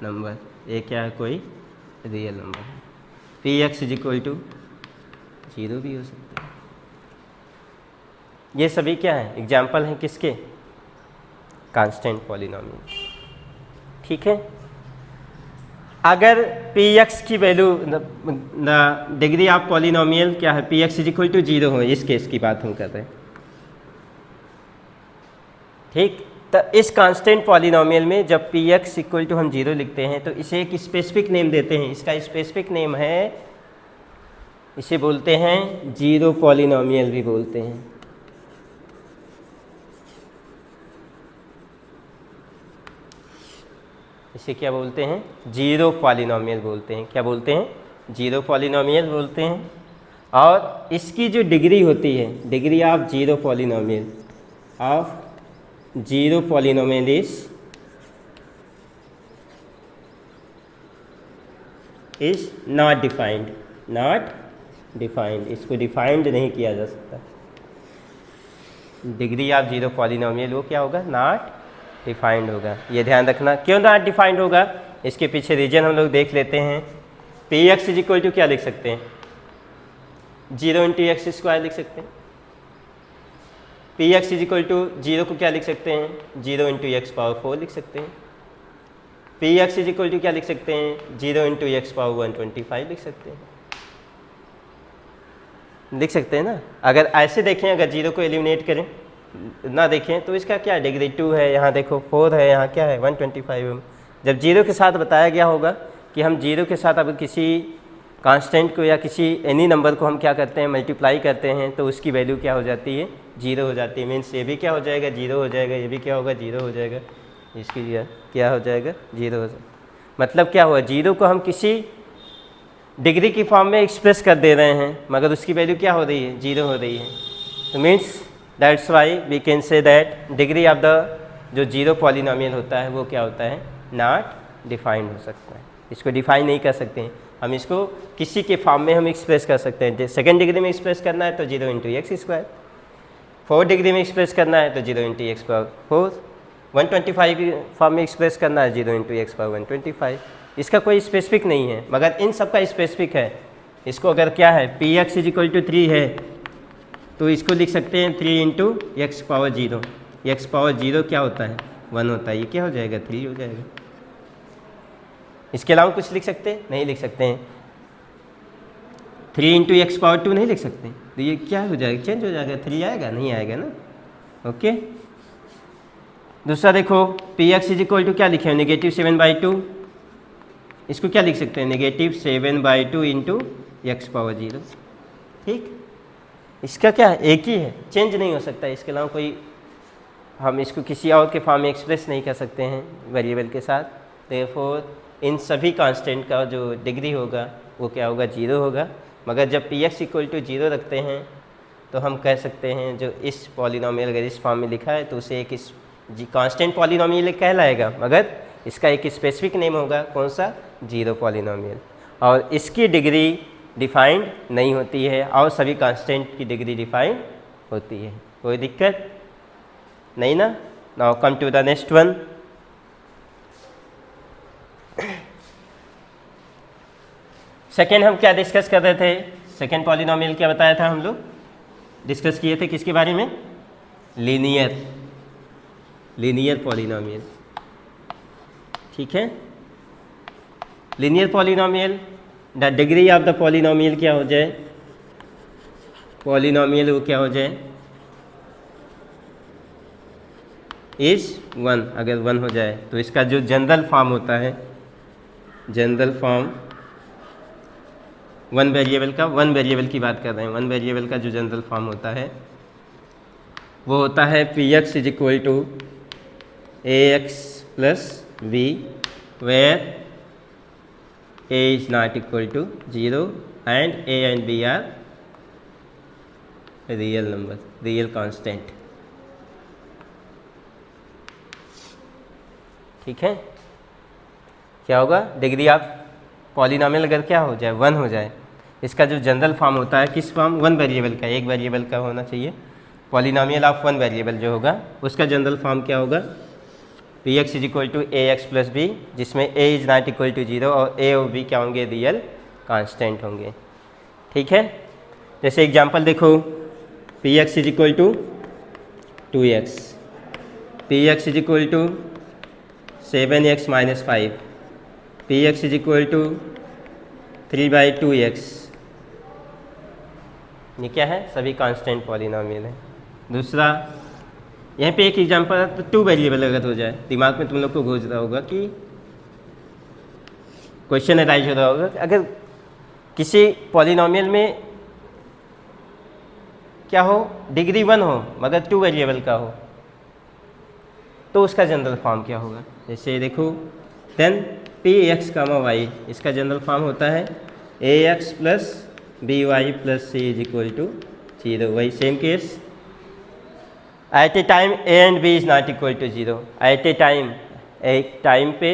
number, A क्या है, कोई रियल नंबर है। P x is equal to 0 भी हो सकता है। ये सभी क्या है, एग्जाम्पल हैं किसके, कांस्टेंट पॉलिनोमियल। ठीक है, अगर पी एक्स की वैल्यू डिग्री ऑफ पॉलिनोमियल क्या है, P x is equal to 0 हो, इस केस की बात हम कर रहे हैं। ठीक, तो इस कांस्टेंट पॉलिनोमियल में जब पी एक्स इक्वल टू हम 0 लिखते हैं तो इसे एक स्पेसिफिक नेम देते हैं। इसका स्पेसिफिक नेम है, इसे बोलते हैं जीरो पॉलिनोमियल भी बोलते हैं। इसे क्या बोलते हैं, जीरो पॉलिनोमियल बोलते हैं। क्या बोलते हैं, जीरो पॉलिनोमियल बोलते हैं। और इसकी जो डिग्री होती है, degree of zero polynomial, of zero polynomial is not defined, not defined, इसको डिफाइंड नहीं किया जा सकता। डिग्री ऑफ जीरो पॉलिनोमियल वो क्या होगा, नॉट डिफाइंड होगा। ये ध्यान रखना, क्यों नॉट डिफाइंड होगा, इसके पीछे रीजन हम लोग देख लेते हैं। P x is equal to क्या लिख सकते हैं, 0 इंटू एक्स स्क्वायर लिख सकते हैं। P x is equal to 0 को क्या लिख सकते हैं, 0 इंटू एक्स पावर 4 लिख सकते हैं। P x is equal to क्या लिख सकते हैं, 0 इंटू एक्स पावर 125 लिख सकते हैं। लिख सकते हैं ना। अगर ऐसे देखें, अगर 0 को एलिमिनेट करें ना देखें तो इसका क्या डिग्री 2 है, यहाँ देखो 4 है, यहाँ क्या है 125 है। जब 0 के साथ बताया गया होगा कि हम 0 के साथ अब किसी कांस्टेंट को या किसी एनी नंबर को हम क्या करते हैं, मल्टीप्लाई करते हैं, तो उसकी वैल्यू क्या हो जाती है, 0 हो जाती है। मीन्स ये भी क्या हो जाएगा, 0 हो जाएगा, ये भी क्या होगा, 0 हो जाएगा, इसकी क्या हो जाएगा, 0 हो जाएगा। मतलब क्या हुआ, 0 को हम किसी डिग्री की फॉर्म में एक्सप्रेस कर दे रहे हैं, मगर उसकी वैल्यू क्या हो रही है, 0 हो रही है। तो means that's why we can say that degree of the जो जीरो पॉलिनोमियल होता है वो क्या होता है, नॉट डिफाइंड हो सकता है। इसको डिफाइन नहीं कर सकते हैं हम, इसको किसी के फॉर्म में हम एक्सप्रेस कर सकते हैं। सेकंड डिग्री में एक्सप्रेस करना है तो 0 into x square, 4th degree में एक्सप्रेस करना है तो 0 इंटू एक्स पावर 4, 125 फॉर्म में एक्सप्रेस करना है 0 इंटू एक्स पावर 125। इसका कोई स्पेसिफिक नहीं है, मगर इन सब का स्पेसिफिक है। इसको अगर क्या है, P x is equal to 3 है तो इसको लिख सकते हैं 3 into X power 0। X power 0 क्या होता है, 1 होता है, ये क्या हो जाएगा, 3 हो जाएगा। इसके अलावा कुछ लिख सकते हैं, नहीं लिख सकते हैं। 3 इंटू एक्स पावर 2 नहीं लिख सकते, तो ये क्या हो जाएगा, चेंज हो जाएगा, 3 आएगा, नहीं आएगा ना। ओके, दूसरा देखो, P x is equal to क्या लिखे हैं, -7/2। इसको क्या लिख सकते हैं, -7/2 इंटू एक्स पावर 0। ठीक, इसका क्या है, एक ही है, चेंज नहीं हो सकता। इसके अलावा कोई हम इसको किसी और के फॉर्म में एक्सप्रेस नहीं कर सकते हैं वेरिएबल के साथ। देयरफॉर इन सभी कांस्टेंट का जो डिग्री होगा वो क्या होगा, 0 होगा। मगर जब पी एक्स इक्वल टू 0 रखते हैं तो हम कह सकते हैं जो इस पॉलिनोमियल अगर इस फॉर्म में लिखा है तो उसे एक कांस्टेंट पॉलिनोमियल कहलाएगा, मगर इसका एक स्पेसिफिक नेम होगा, कौन सा, जीरो पॉलिनोमियल। और इसकी डिग्री डिफाइंड नहीं होती है और सभी कांस्टेंट की डिग्री डिफाइंड होती है। कोई दिक्कत नहीं ना। Now come to the next one. Second हम क्या डिस्कस कर रहे थे, सेकेंड पॉलिनोमियल क्या बताया था हम लोग, डिस्कस किए थे किसके बारे में, लीनियर पॉलिनोमियल। ठीक है, linear polynomial, the degree of the polynomial क्या हो जाए, पॉलिनोमियल वो क्या हो जाए, इज 1। अगर 1 हो जाए तो इसका जो जनरल फॉर्म होता है, जनरल फॉर्म वन वेरिएबल की बात कर रहे हैं, वन वेरिएबल का जो जनरल फॉर्म होता है वो होता है P x is equal to A X plus B, where a is not equal to 0 and a and b are real number, real constant। ठीक है, क्या होगा, डिग्री ऑफ पॉलिनॉमियल अगर क्या हो जाए 1 हो जाए, इसका जो जनरल फॉर्म होता है किस फॉर्म, 1 वेरिएबल का, एक वेरिएबल का होना चाहिए, पॉलिनॉमियल ऑफ 1 वेरिएबल जो होगा उसका जनरल फॉर्म क्या होगा, P x is equal to A X plus B, जिसमें A is not equal to 0 और ए और बी क्या होंगे, रियल कांस्टेंट होंगे। ठीक है, जैसे एग्जांपल देखो, P x is equal to 2x, P x is equal to 7x minus 5, P x is equal to 3/2x, ये क्या है, सभी कांस्टेंट पॉलिनॉमियल है। दूसरा यहाँ पे एक एग्जांपल तो 2 वेरिएबल अगर हो जाए, दिमाग में तुम लोग को घूम रहा होगा कि क्वेश्चन अराइज हो रहा होगा, अगर किसी पॉलिनॉमियल में क्या हो, डिग्री 1 हो मगर 2 वेरिएबल का हो, तो उसका जनरल फॉर्म क्या होगा। जैसे देखो, then P X comma Y, इसका जनरल फॉर्म होता है A X plus B Y plus C is equal to 0। वही same case, at a time A and B is not equal to 0, at a time, एक time पे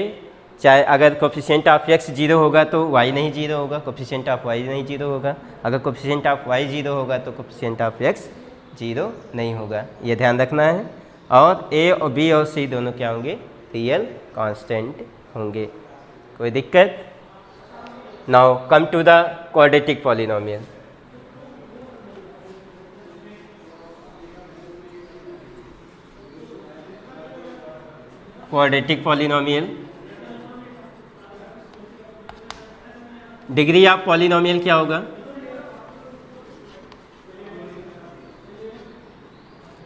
चाहे अगर coefficient of x 0 होगा तो y नहीं 0 होगा, कोफिशिएंट ऑफ y नहीं 0 होगा, अगर कोफिशिएंट ऑफ y 0 होगा तो कोफिशिएंट ऑफ x 0 नहीं होगा, ये ध्यान रखना है। और a और b और c दोनों क्या होंगे, रियल कांस्टेंट होंगे। कोई दिक्कत। Now come to the quadratic polynomial. Quadratic polynomial, degree of polynomial क्या होगा,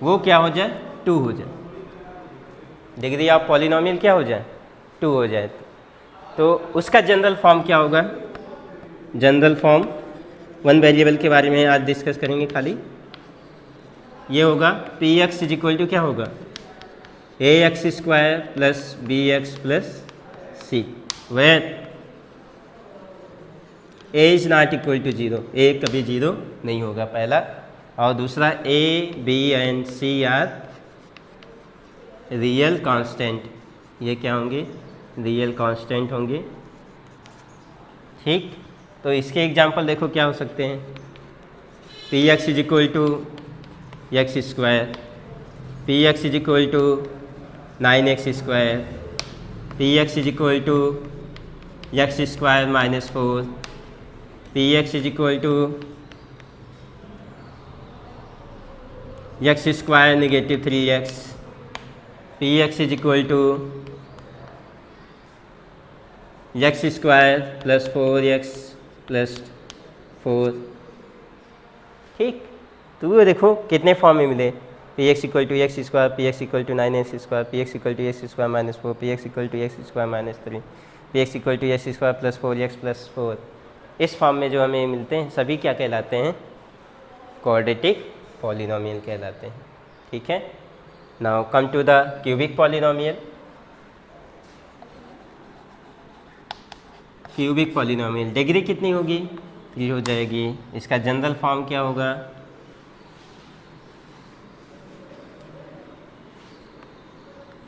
वो क्या हो जाए, 2 हो जाए। डिग्री ऑफ पॉलिनोमियल क्या हो जाए, 2 हो जाए, तो उसका जनरल फॉर्म क्या होगा। जनरल फॉर्म 1 वेरिएबल के बारे में आज डिस्कस करेंगे खाली। ये होगा P x is equal to क्या होगा, A X square plus B X plus C, where A is not equal to 0, A कभी 0 नहीं होगा पहला। और दूसरा A B and C are real constant, ये क्या होंगे, रियल कांस्टेंट होंगे। ठीक, तो इसके एग्जांपल देखो क्या हो सकते हैं। P x is equal to x square, P x is equal to 9x square, P x is equal to x square minus 4, p x is equal to x square negative 3x, p x is equal to x square plus 4x plus 4। ठीक, तो वो देखो कितने form में मिले, p x equal to x square, P x equal to 9x square, P x equal to x square minus 4, p x equal to x square minus 3, p x equal to x square plus 4x plus 4। इस form में जो हमें मिलते हैं सभी क्या कहलाते हैं, क्वाड्रेटिक पॉलिनोमियल कहलाते हैं। ठीक है, now come to the cubic polynomial. Cubic polynomial degree कितनी होगी, 3 हो जाएगी। इसका जनरल फॉर्म क्या होगा,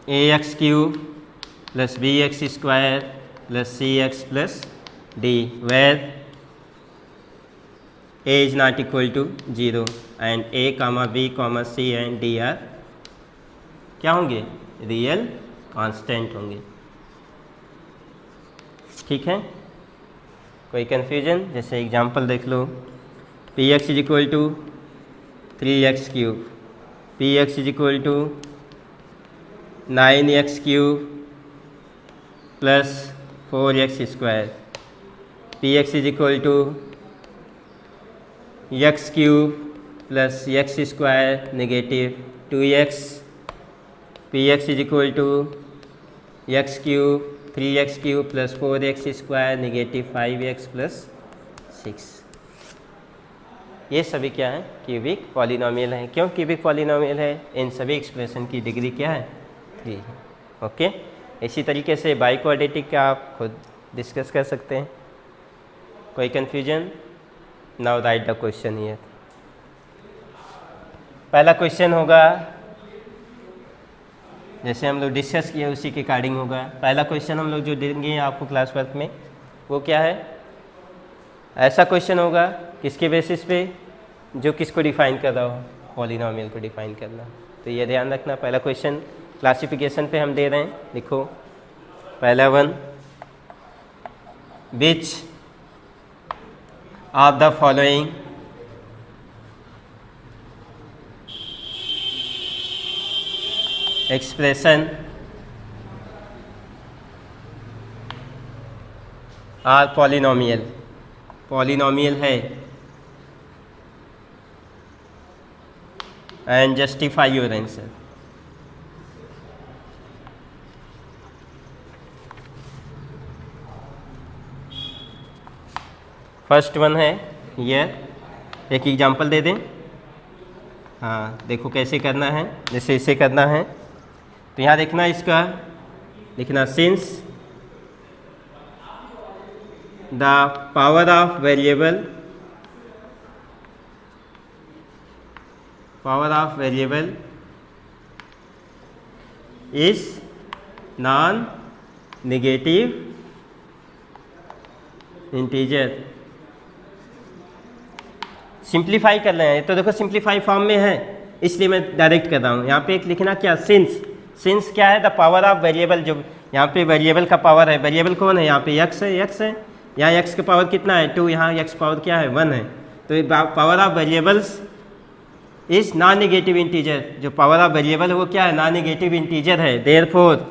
A X cube plus B X square plus C X plus D, where A is not equal to 0 and A comma B comma C and D are क्या होंगे, real constant होंगे। ठीक है, कोई confusion. जैसे example देख लो, P x is equal to 3x cube, P x is equal to 9x cube plus 4x square, P x is equal to X cube plus X square negative 2x, P x is equal to X cube 3x cube plus 4x square negative 5x plus 6। ये सभी क्या है, cubic polynomial है। क्यों cubic polynomial है, इन सभी expression की degree क्या है, 3 है। ओके, इसी तरीके से बाई क्वाड्रेटिक का आप खुद डिस्कस कर सकते हैं। कोई confusion. Now right the question here. पहला क्वेश्चन होगा जैसे हम लोग डिस्कस किए उसी के अकॉर्डिंग होगा। पहला क्वेश्चन हम लोग जो देंगे आपको क्लास वर्क में वो क्या है, ऐसा क्वेश्चन होगा किसके बेसिस पे, जो किसको डिफाइन कर रहा हो, पॉलिनोमियल को डिफाइन करना। तो ये ध्यान रखना, पहला क्वेश्चन क्लासिफिकेशन पे हम दे रहे हैं। लिखो पहला one, which of the following expression are polynomial, polynomial है and justify your answer. First one है ये, एक एग्जांपल दे दें। हाँ देखो कैसे करना है, जैसे इसे करना है तो यहाँ देखना, इसका लिखना since the power of variable, power of variable is non negative integer. Simplify कर रहे हैं तो देखो सिंप्लीफाई फॉर्म में है इसलिए मैं डायरेक्ट कर रहा हूँ। यहाँ पे एक लिखना क्या, सिंस, सिंस क्या है, द पावर ऑफ वेरिएबल, जो यहाँ पे वेरिएबल का पावर है, वेरिएबल कौन है यहाँ पे, x है, x है, यहाँ x का पावर कितना है 2, यहाँ x पावर क्या है 1 है। तो power of variables is non negative integer, जो पावर ऑफ वेरिएबल है वो क्या है, नॉन नेगेटिव इंटीजर है। देयरफॉर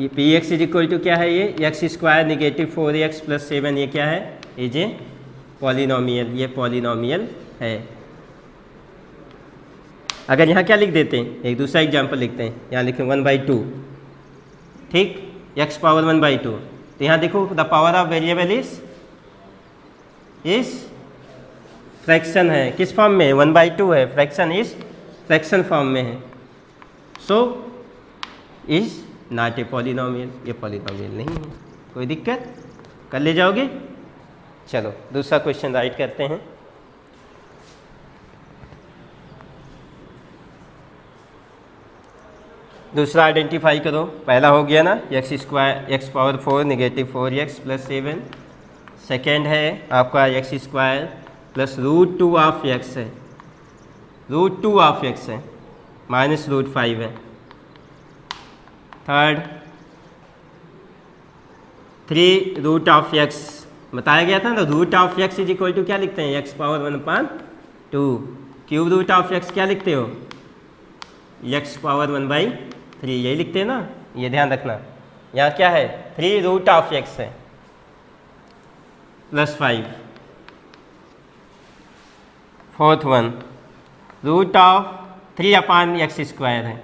ये p x is equal to क्या है, ये x square negative 4x plus 7, ये क्या है, इज ए पॉलिनोमियल, ये पॉलिनोमियल है। अगर यहाँ क्या लिख देते हैं, एक दूसरा एग्जांपल लिखते हैं, यहाँ लिखें 1/2, ठीक, x पावर 1/2। तो यहाँ देखो the power of variable is fraction है, किस फॉर्म में, 1/2 है, फ्रैक्शन इज फ्रैक्शन फॉर्म में है। So is not a polynomial, ये पॉलिनोमियल नहीं है। कोई दिक्कत, कर ले जाओगे। चलो दूसरा क्वेश्चन राइट करते हैं। दूसरा आइडेंटिफाई करो, पहला हो गया ना x square, x power 4 negative 4x plus 7। Second है आपका x square plus √2 of x है, √2 ऑफ x है, माइनस √5 है। थर्ड 3 रूट ऑफ x, बताया गया था ना, root of x is equal to क्या लिखते हैं, x power 1/2। Cube root of x क्या लिखते हो, x पावर 1/3, यही लिखते हैं ना, ये ध्यान रखना। यहाँ क्या है 3 रूट ऑफ x है plus 5। Fourth one root of 3/x square है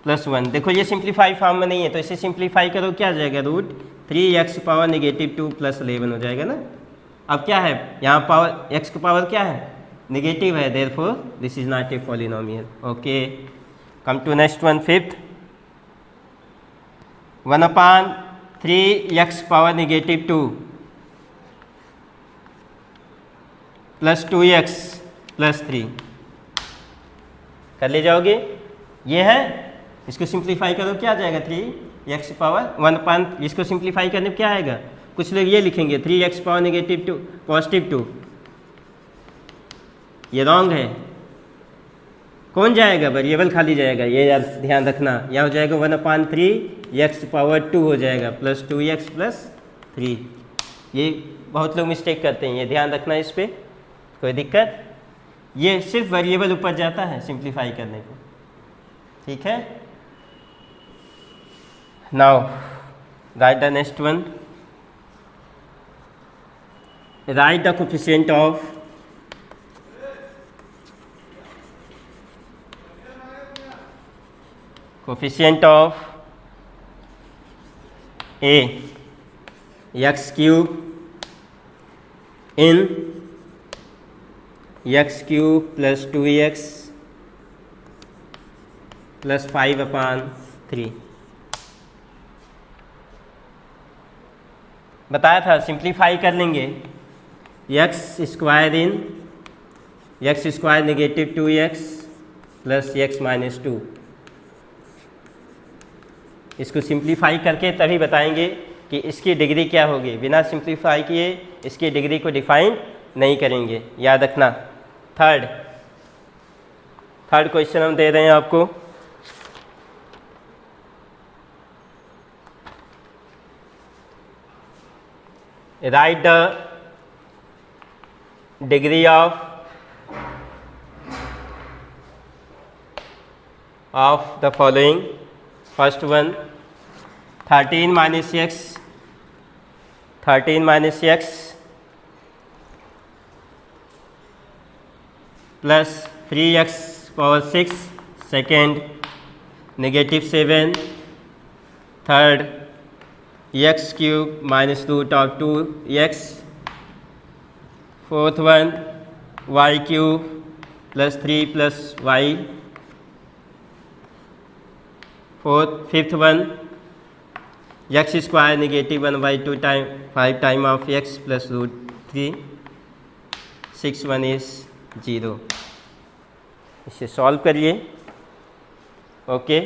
प्लस 1। देखो ये सिंप्लीफाई फॉर्म में नहीं है तो इसे सिंप्लीफाई करो, क्या आ जाएगा, √3x पावर नेगेटिव 2 प्लस 11 हो जाएगा ना। अब क्या है यहाँ पावर, x का पावर क्या है, नेगेटिव है, therefore this is not a polynomial. Okay, come to next one, fifth 1/3x power negative 2 plus 2x plus 3, कर ले जाओगे। ये है, इसको सिंप्लीफाई करो क्या आ जाएगा, 3x पावर 1, इसको सिंप्लीफाई करने पर क्या आएगा, कुछ लोग ये लिखेंगे 3x पावर नेगेटिव 2 पॉजिटिव 2, ये रॉन्ग है। कौन जाएगा, वेरिएबल खाली जाएगा, ये यार ध्यान रखना। यहाँ हो जाएगा 1/3x पावर 2 हो जाएगा प्लस 2x प्लस 3। ये बहुत लोग मिस्टेक करते हैं, ये ध्यान रखना इस पर। कोई दिक्कत, ये सिर्फ वेरिएबल ऊपर जाता है सिंप्लीफाई करने को, ठीक है। Now right the next one, right the coefficient of a x³ in x³ plus 2x plus 5/3। बताया था सिंप्लीफाई कर लेंगे, x² इन x² negative 2x plus x - 2 इसको सिंप्लीफाई करके तभी बताएंगे कि इसकी डिग्री क्या होगी। बिना सिंप्लीफाई किए इसकी डिग्री को डिफाइन नहीं करेंगे, याद रखना। थर्ड क्वेश्चन हम दे रहे हैं आपको। Right the degree of the following. First one, 13 minus x plus 3x power 6. Second, negative 7. Third, x cube minus root of 2x. Fourth one, y cube plus 3 plus y. Fifth one, x square negative 1 by 2 time 5 time of x plus root 3. Sixth one is 0. इसे solve करिए। Okay,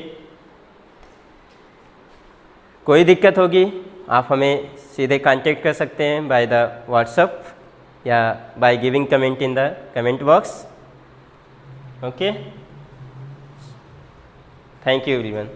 कोई दिक्कत होगी आप हमें सीधे contact कर सकते हैं बाय द व्हाट्सएप या by giving comment in the comment box. Okay, thank you everyone.